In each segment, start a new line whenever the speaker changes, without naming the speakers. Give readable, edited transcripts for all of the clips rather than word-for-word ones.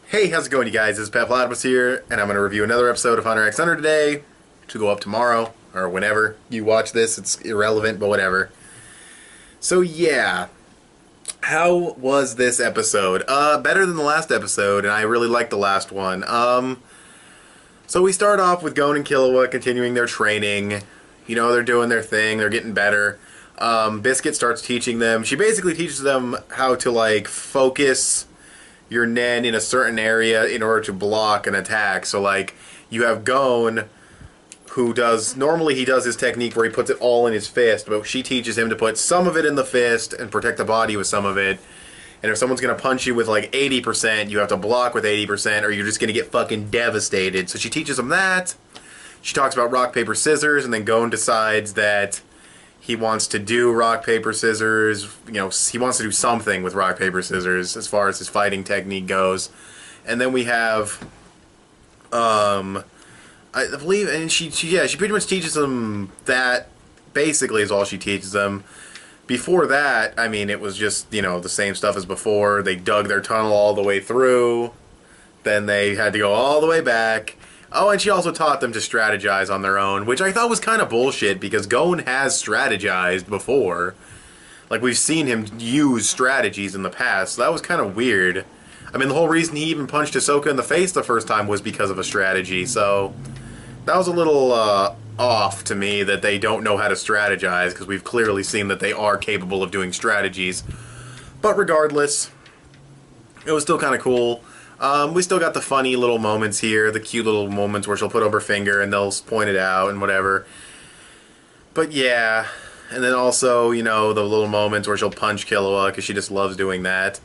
Hey, how's it going, you guys? It's petplatypus here, and I'm going to review another episode of Hunter x Hunter today, to go up tomorrow, or whenever you watch this. It's irrelevant, but whatever. So yeah, how was this episode? Better than the last episode, and I really liked the last one. So we start off with Gon and Killua continuing their training. You know, they're doing their thing, they're getting better. Biscuit starts teaching them. She basically teaches them how to, like, focus your Nen in a certain area in order to block an attack. So, like, you have Gon, who does, normally he does his technique where he puts it all in his fist, but she teaches him to put some of it in the fist and protect the body with some of it. And if someone's going to punch you with, like, 80%, you have to block with 80%, or you're just going to get fucking devastated. So she teaches him that. She talks about rock, paper, scissors, and then Gon decides that he wants to do rock, paper, scissors. You know, he wants to do something with rock, paper, scissors as far as his fighting technique goes. And then we have, I believe, and she pretty much teaches them that. Basically is all she teaches them. Before that, I mean, it was just, you know, the same stuff as before. They dug their tunnel all the way through. Then they had to go all the way back. Oh, and she also taught them to strategize on their own, which I thought was kind of bullshit, because Gon has strategized before. Like, we've seen him use strategies in the past, so that was kind of weird. I mean, the whole reason he even punched Ahsoka in the face the first time was because of a strategy, so that was a little off to me that they don't know how to strategize, because we've clearly seen that they are capable of doing strategies. But regardless, it was still kind of cool. We still got the funny little moments here, the cute little moments where she'll put up her finger and they'll point it out and whatever. But yeah, and then also, you know, the little moments where she'll punch Killua because she just loves doing that.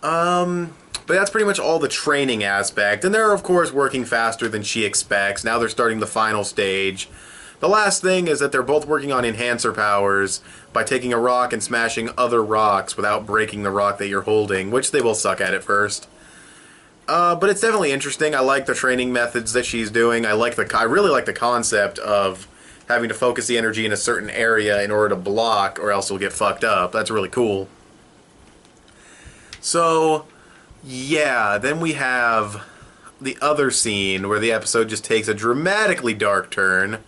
But that's pretty much all the training aspect. And they're, of course, working faster than she expects. Now they're starting the final stage. The last thing is that they're both working on enhancer powers by taking a rock and smashing other rocks without breaking the rock that you're holding, which they will suck at first. But it's definitely interesting. I like the training methods that she's doing. I really like the concept of having to focus the energy in a certain area in order to block, or else you'll get fucked up. That's really cool. So, yeah, then we have the other scene where the episode just takes a dramatically dark turn,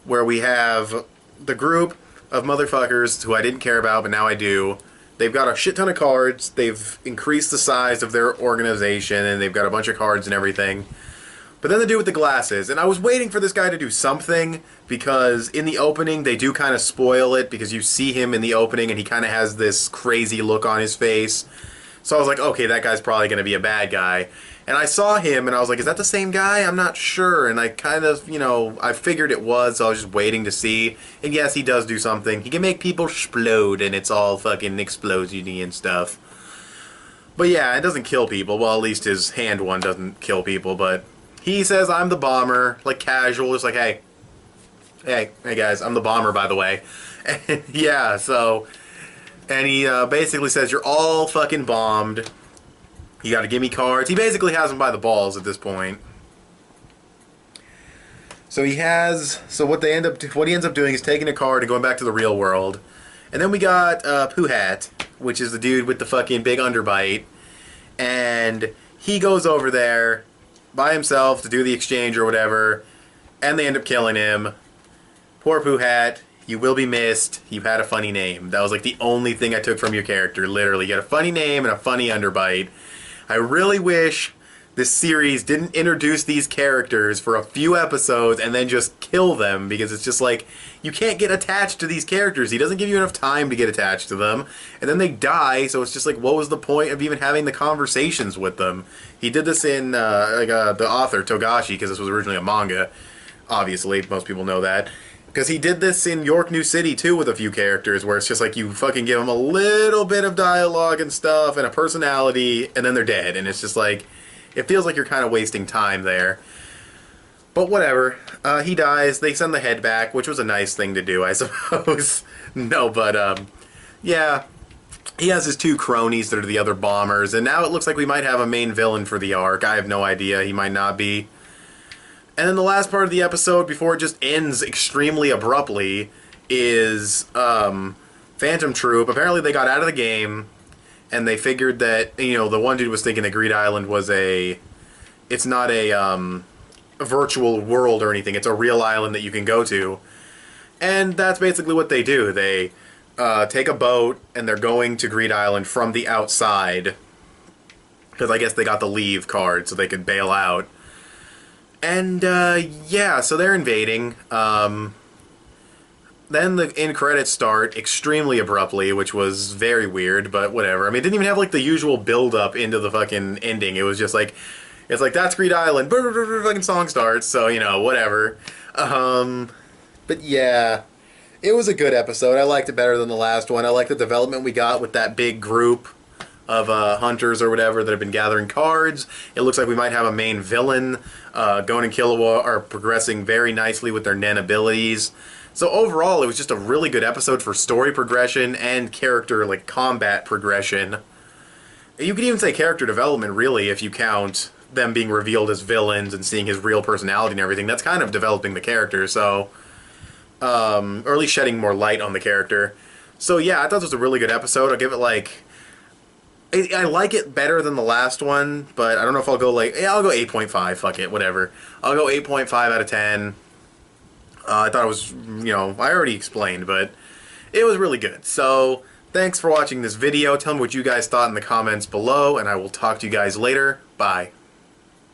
where we have the group of motherfuckers who I didn't care about, but now I do. They've got a shit ton of cards, they've increased the size of their organization, and they've got a bunch of cards and everything. But then the dude with the glasses, and I was waiting for this guy to do something, because in the opening they do kind of spoil it, because you see him in the opening and he kind of has this crazy look on his face. So I was like, okay, that guy's probably going to be a bad guy. And I saw him, and I was like, is that the same guy? I'm not sure. And I kind of, you know, I figured it was, so I was just waiting to see. And yes, he does do something. He can make people explode, and it's all fucking explosiony and stuff. But yeah, it doesn't kill people. Well, at least his hand one doesn't kill people, but he says, I'm the bomber, like casual, just like, hey guys, I'm the bomber, by the way. And yeah, so, and he basically says, you're all fucking bombed. You gotta give me cards. He basically has them by the balls at this point. So what he ends up doing is taking a card and going back to the real world. And then we got Poo Hat, which is the dude with the fucking big underbite. And he goes over there by himself to do the exchange or whatever. And they end up killing him. Poor Poo Hat. You will be missed. You had a funny name. That was like the only thing I took from your character, literally. You had a funny name and a funny underbite. I really wish this series didn't introduce these characters for a few episodes and then just kill them, because it's just like, you can't get attached to these characters. He doesn't give you enough time to get attached to them, and then they die, so it's just like, what was the point of even having the conversations with them? He did this in, the author, Togashi, because this was originally a manga, obviously, most people know that. Because he did this in York New City, too, with a few characters, where it's just like you fucking give them a little bit of dialogue and stuff and a personality, and then they're dead. And it's just like, it feels like you're kind of wasting time there. But whatever. He dies. They send the head back, which was a nice thing to do, I suppose. No, but, yeah. He has his two cronies that are the other bombers, and now it looks like we might have a main villain for the arc. I have no idea. He might not be. And then the last part of the episode, before it just ends extremely abruptly, is Phantom Troop. Apparently they got out of the game, and they figured that, you know, the one dude was thinking that Greed Island was it's not a virtual world or anything. It's a real island that you can go to. And that's basically what they do. They take a boat, and they're going to Greed Island from the outside. Because I guess they got the leave card, so they could bail out. And, yeah, so they're invading. Then the end credits start extremely abruptly, which was very weird, but whatever. I mean, it didn't even have, like, the usual build-up into the fucking ending. It was just like, it's like, that's Greed Island, fucking song starts, so, you know, whatever. But yeah, it was a good episode. I liked it better than the last one. I like the development we got with that big group of hunters or whatever that have been gathering cards. It looks like we might have a main villain. Gon and Killua are progressing very nicely with their Nen abilities. So overall, it was just a really good episode for story progression and character, like, combat progression. You could even say character development, really, if you count them being revealed as villains and seeing his real personality and everything. That's kind of developing the character, so... or at least shedding more light on the character. So yeah, I thought this was a really good episode. I'll give it, like... I like it better than the last one, but I don't know if I'll go, like... Yeah, I'll go 8.5, fuck it, whatever. I'll go 8.5 out of 10. I thought it was, you know, I already explained, but it was really good. So, thanks for watching this video. Tell me what you guys thought in the comments below, and I will talk to you guys later. Bye.